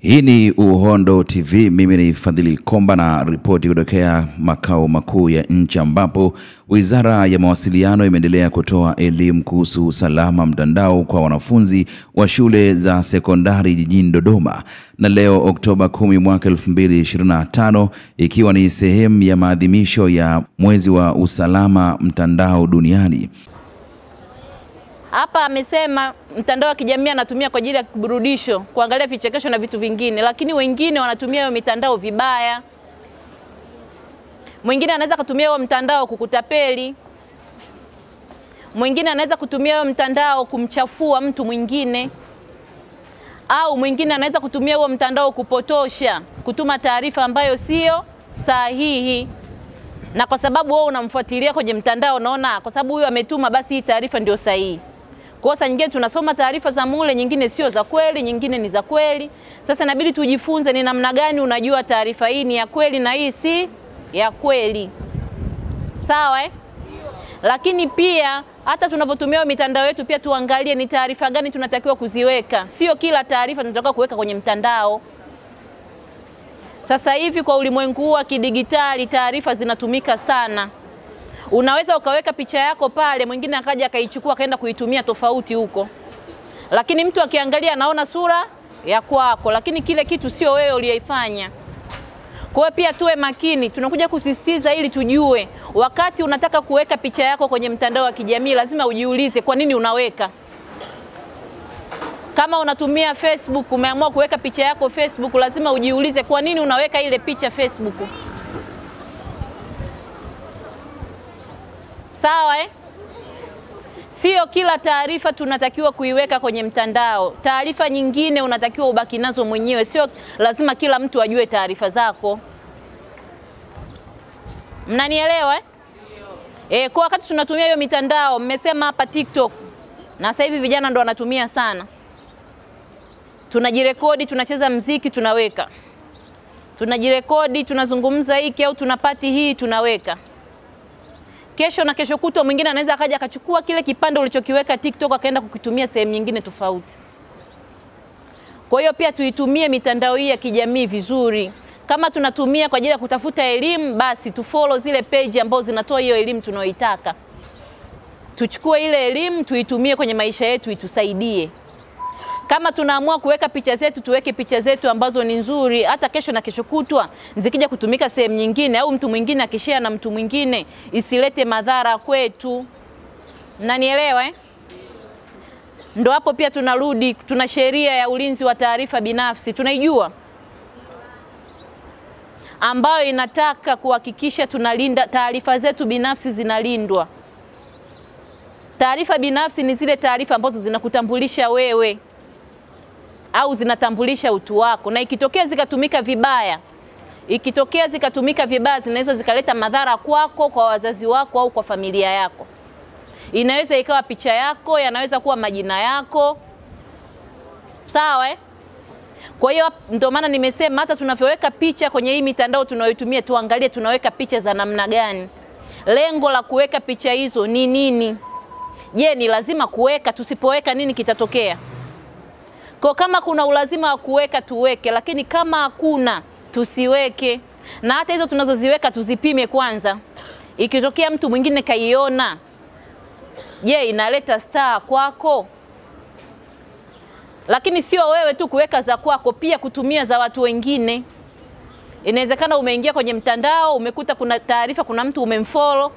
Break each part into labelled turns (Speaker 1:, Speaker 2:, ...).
Speaker 1: Hii ni Uhondo TV, mimi ni Fadhili Komba na ripoti kutokea makao makuu ya nchi ambapo Wizara ya Mawasiliano imeendelea kutoa elimu kuhusu usalama mtandao kwa wanafunzi wa shule za sekondari jijini Dodoma. Na leo Oktoba 10 mwaka 2025 ikiwa ni sehemu ya maadhimisho ya mwezi wa usalama mtandao duniani.
Speaker 2: Hapa amesema mtandao wa kijamii anatumia kwa ajili ya kuburudisho, kuangalia vichekesho na vitu vingine, lakini wengine wanatumia hiyo mitandao vibaya. Mwingine anaweza kutumia hiyo mtandao kukutapeli. Mwingine anaweza kutumia hiyo mtandao kumchafua mtu mwingine. Au mwingine anaweza kutumia huo mtandao kupotosha, kutuma taarifa ambayo sio sahihi. Na kwa sababu wewe unamfuatilia kwenye mtandao, unaona kwa sababu huyo ametuma basi hii taarifa ndio sahihi. Kosa nyingine tunasoma taarifa za mule, nyingine sio za kweli, nyingine ni za kweli. Sasa inabidi tujifunze ni namna gani unajua taarifa hii ni ya kweli na hii si ya kweli. Sawa Lakini pia hata tunapotumia mitandao yetu pia tuangalie ni taarifa gani tunatakiwa kuziweka. Sio kila taarifa tunataka kuweka kwenye mtandao. Sasa hivi kwa ulimwengu wa kidigitali taarifa zinatumika sana. Unaweza ukaweka picha yako pale, mwingine akaja akaichukua akaenda kuitumia tofauti huko. Lakini mtu akiangalia anaona sura ya kwako, lakini kile kitu sio wewe uliyeifanya. Kwa hiyo pia tuwe makini, tunakuja kusisitiza ili tujue wakati unataka kuweka picha yako kwenye mtandao wa kijamii lazima ujiulize kwa nini unaweka. Kama unatumia Facebook, umeamua kuweka picha yako Facebook, lazima ujiulize kwa nini unaweka ile picha Facebook. Sawa Sio kila taarifa tunatakiwa kuiweka kwenye mtandao. Taarifa nyingine unatakiwa ubaki nazo mwenyewe. Sio lazima kila mtu ajue taarifa zako. Mnanielewa kwa wakati tunatumia hiyo mitandao, mmesema hapa TikTok. Na sasa hivi vijana ndo wanatumia sana. Tunajirekodi, tunacheza muziki, tunaweka. Tunajirekodi, tunazungumza hiki au tunapati hii, tunaweka. Kesho na kesho kutwa mwingine anaweza akaja akachukua kile kipande ulichokiweka TikTok akaenda kukitumia sehemu nyingine tofauti. Kwa hiyo pia tuitumie mitandao hii ya kijamii vizuri. Kama tunatumia kwa ajili ya kutafuta elimu, basi tufollow zile page ambazo zinatoa hiyo elimu tunayoitaka. Tuchukue ile elimu tuitumie kwenye maisha yetu itusaidie. Kama tunaamua kuweka picha zetu, tuweke picha zetu ambazo ni nzuri, hata kesho na kesho kutwa zikija kutumika sehemu nyingine au mtu mwingine akishare na mtu mwingine isilete madhara kwetu. Mnanielewa Ndio hapo pia tunarudi, tuna sheria ya ulinzi wa taarifa binafsi, tunaijua, ambayo inataka kuhakikisha tunalinda taarifa zetu binafsi zinalindwa. Taarifa binafsi ni zile taarifa ambazo zinakutambulisha wewe au zinatambulisha utu wako, na ikitokea zikatumika vibaya, zinaweza zikaleta madhara kwako, kwa wazazi wako au kwa familia yako. Inaweza ikawa picha yako, yanaweza kuwa majina yako. Sawa Kwa hiyo ndio maana nimesema hata tunavyoweka picha kwenye hii mitandao tunayoitumia tuangalie tunaweka picha za namna gani. Lengo la kuweka picha hizo ni nini? Je, ni lazima kuweka? Tusipoweka nini kitatokea? Kwa kama kuna ulazima wa kuweka tuweke, lakini kama hakuna tusiweke. Na hata hizo tunazoziweka tuzipime kwanza. Ikitokea mtu mwingine kaiona, je, inaleta star kwako? Lakini sio wewe tu kuweka za kwako, pia kutumia za watu wengine. Inawezekana umeingia kwenye mtandao, umekuta kuna taarifa, kuna mtu umemfollow,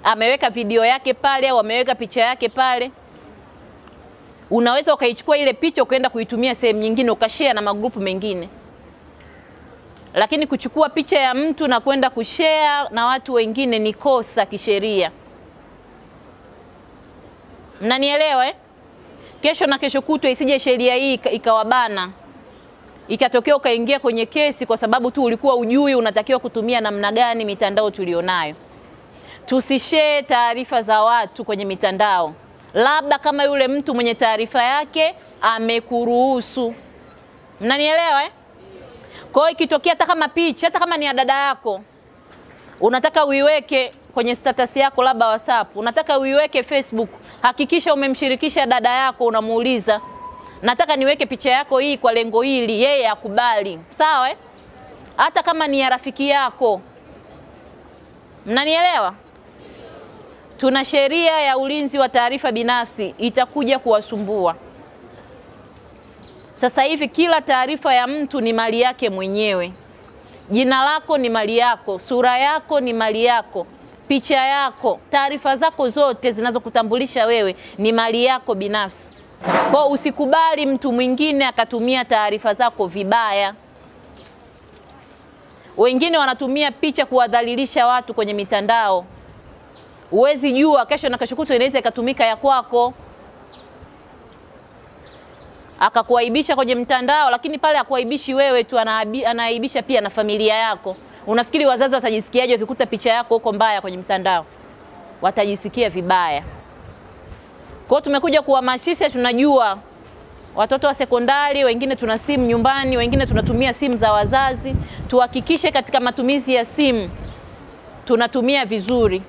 Speaker 2: ameweka video yake pale au ameweka picha yake pale. Unaweza ukaichukua ile picha ukaenda kuitumia sehemu nyingine, ukashare na magrupu mengine. Lakini kuchukua picha ya mtu na kwenda kushare na watu wengine ni kosa kisheria. Mnanielewa Kesho na kesho kutwa isije sheria hii ikawabana. Ikatokea ukaingia kwenye kesi kwa sababu tu ulikuwa ujui unatakiwa kutumia namna gani mitandao tulionayo. Tusishare taarifa za watu kwenye mitandao. Labda kama yule mtu mwenye taarifa yake amekuruhusu. Mnanielewa Kwa hiyo ikitokea hata kama picha, hata kama ni ya dada yako, unataka uiweke kwenye status yako labda WhatsApp, unataka uiweke Facebook, hakikisha umemshirikisha dada yako, unamuuliza nataka niweke picha yako hii kwa lengo hili, yeye akubali. Sawa hata kama ni ya rafiki yako. Mnanielewa? Tuna sheria ya ulinzi wa taarifa binafsi itakuja kuwasumbua. Sasa hivi kila taarifa ya mtu ni mali yake mwenyewe. Jina lako ni mali yako, sura yako ni mali yako, picha yako, taarifa zako zote zinazokutambulisha wewe ni mali yako binafsi. Kwa usikubali mtu mwingine akatumia taarifa zako vibaya. Wengine wanatumia picha kuwadhalilisha watu kwenye mitandao. Uwezi jua kesho na kesho kutwa inaweza ikatumika ya kwako. Akakuaibisha kwenye mtandao, lakini pale akuaibishi wewe tu, anaaibisha pia na familia yako. Unafikiri wazazi watajisikiaje wakikuta picha yako huko mbaya kwenye mtandao? Watajisikia vibaya. Kwa tumekuja kuhamasisha, tunajua watoto wa sekondari wengine tuna simu nyumbani, wengine tunatumia simu za wazazi. Tuhakikishe katika matumizi ya simu tunatumia vizuri.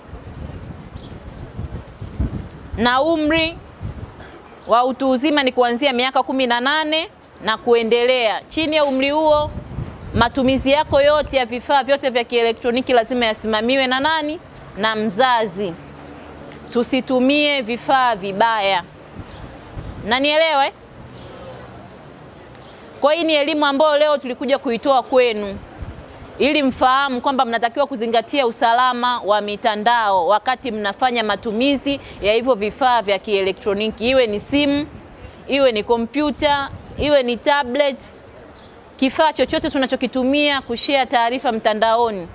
Speaker 2: Na umri wa utu uzima ni kuanzia miaka 18 na kuendelea. Chini ya umri huo, matumizi yako yote ya vifaa vyote vya kielektroniki lazima yasimamiwe na nani? Na mzazi. Tusitumie vifaa vibaya. Na nielewe? Kwa hii ni elimu ambayo leo tulikuja kuitoa kwenu, ili mfahamu kwamba mnatakiwa kuzingatia usalama wa mitandao wakati mnafanya matumizi ya hivyo vifaa vya kielektroniki. Iwe ni simu, iwe ni kompyuta, iwe ni tablet, kifaa chochote tunachokitumia kushare taarifa mtandaoni,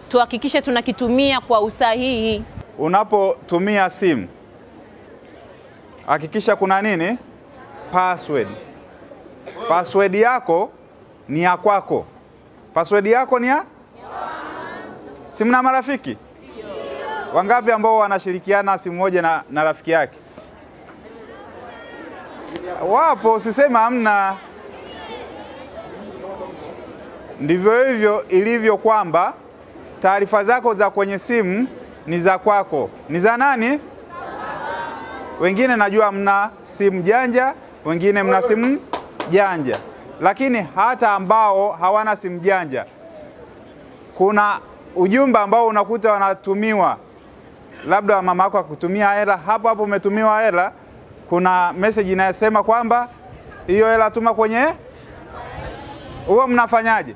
Speaker 2: tuhakikishe tunakitumia kwa usahihi.
Speaker 3: Unapotumia simu, hakikisha kuna nini? Password. Password yako ni ya kwako. Password yako ni ya? Si mna marafiki? Wangapi ambao wanashirikiana simu moja na rafiki yake? Wapo, usisema hamna. Ndivyo hivyo ilivyo kwamba taarifa zako za kwenye simu ni za kwako. Ni za nani? Wengine najua mna simu janja, wengine mna simu janja. Lakini hata ambao hawana simu janja, kuna ujumbe ambao unakuta wanatumiwa. Labda mama yako akutumia hela, hapo umetumiwa hela, kuna message inayosema kwamba hiyo hela tuma kwenye huo. Mnafanyaje?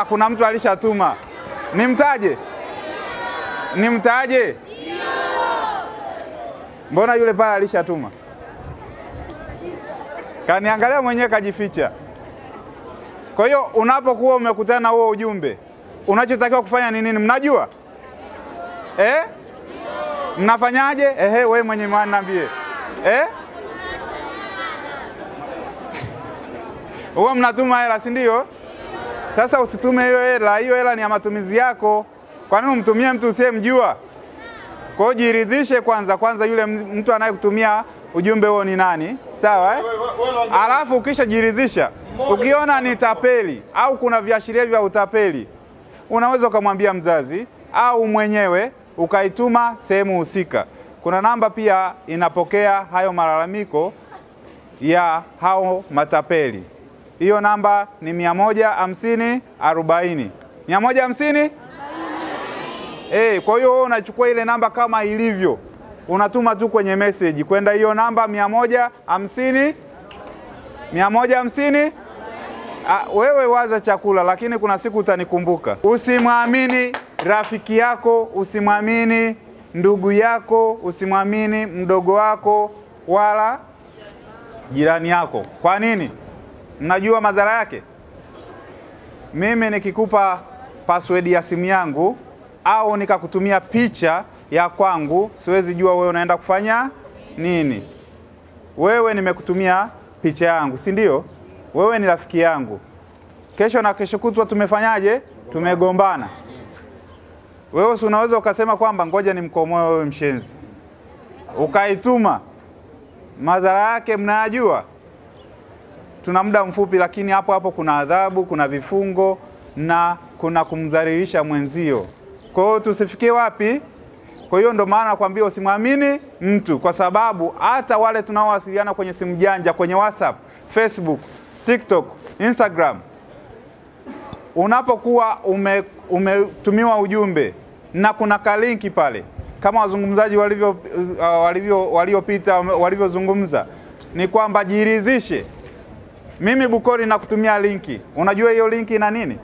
Speaker 3: Kuna mtu alishatuma. Nimtaje? Nimtaje? Mbona yule pale alishatuma? Kaniangalia mwenyewe kajificha. Kwa hiyo unapokuwa umekutana na huo ujumbe, unachotakiwa kufanya ni nini? Mnajua? Mnafanyaje? Wewe mwenye maana niambie. Huwa mnatuma hela, si ndio? Sasa usitume hiyo hela. Hiyo hela ni ya matumizi yako. Kwa nini umtumie mtu usiyemjua? Kwa hiyo jiridhishe kwanza yule mtu anayekutumia ujumbe huo ni nani? Sawa Alafu ukisha jiridhisha, ukiona ni tapeli au kuna viashiria vya utapeli, unaweza kumwambia mzazi au mwenyewe ukaituma sehemu husika. Kuna namba pia inapokea hayo malalamiko ya hao matapeli. Hiyo namba ni 150 40. 150? Kwa hiyo unachukua ile namba kama ilivyo, unatuma tu kwenye message kwenda hiyo namba 150. Wewe waza chakula, lakini kuna siku utanikumbuka. Usimwamini rafiki yako, usimwamini ndugu yako, usimwamini mdogo wako wala jirani yako. Kwa nini? Mnajua madhara yake? Mimi nikikupa password ya simu yangu au nikakutumia picha ya kwangu, siwezi jua wewe unaenda kufanya nini. Wewe nimekutumia picha yangu, si ndio? Wewe ni rafiki yangu. Kesho na kesho kutwa tumefanyaje? Tumegombana. Wewe unaweza ukasema kwamba ngoja nimkomoe wewe mshenzi, ukaituma. Madhara yake mnayajua. Tuna muda mfupi, lakini hapo kuna adhabu, kuna vifungo na kuna kumdhalilisha mwenzio. Kwa hiyo tusifikie wapi? Kwa hiyo ndo maana nakwambia usimwamini mtu, kwa sababu hata wale tunaowasiliana kwenye simu janja, kwenye WhatsApp, Facebook, TikTok, Instagram, unapokuwa umetumiwa ujumbe na kuna kalinki pale, kama wazungumzaji waliopita walivyozungumza, ni kwamba jiridhishe, mimi Bukori na kutumia linki. Unajua hiyo linki ina nini?